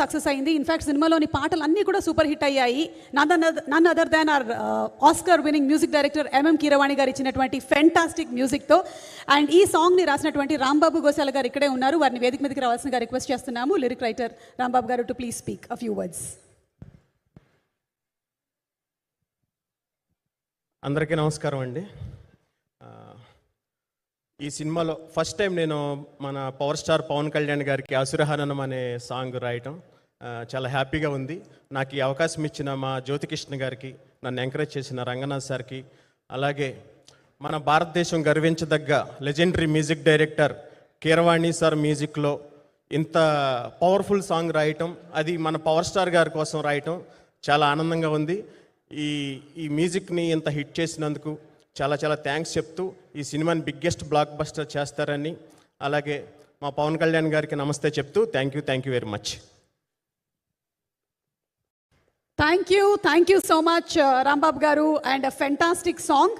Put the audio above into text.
Success అయింది. In fact సినిమాలోని పాటలు అన్నీ కూడా సూపర్ హిట్ అయ్యాయి. None other than our Oscar winning music director MM Keeravani గారు ఇచ్చినటువంటి ఫెంటాస్టిక్ మ్యూజిక్తో. అండ్ ఈ సాంగ్ని రాసినటువంటి రాంబాబు గోశాల గారు ఇక్కడే ఉన్నారు. వారిని వేదిక మీదకి రావాల్సిందిగా రిక్వెస్ట్ చేస్తున్నాము. లిరిక్ రైటర్ రాంబాబు గారు to please speak a few words. అందరికీ నమస్కారం అండి. ఈ సినిమాలో ఫస్ట్ టైం నేను మన పవర్ స్టార్ పవన్ కళ్యాణ్ గారికి అసురహననం అనే సాంగ్ రాయటం చాలా హ్యాపీగా ఉంది. నాకు ఈ అవకాశం ఇచ్చిన మా జ్యోతికృష్ణ గారికి, నన్ను ఎంకరేజ్ చేసిన రంగనాథ్ సార్కి, అలాగే మన భారతదేశం గర్వించదగ్గ legendary music director Keeravani sir మ్యూజిక్లో ఇంత పవర్ఫుల్ సాంగ్ రాయటం, అది మన పవర్ స్టార్ గారి కోసం రాయటం చాలా ఆనందంగా ఉంది. ఈ మ్యూజిక్ని ఇంత హిట్ చేసినందుకు చాలా చాలా థ్యాంక్స్ చెప్తూ ఈ సినిమాని బిగ్గెస్ట్ బ్లాక్ బస్టర్ చేస్తారని, అలాగే మా పవన్ కళ్యాణ్ గారికి నమస్తే చెప్తూ thank you very much. Thank you so much Rambabu garu. And fantastic song.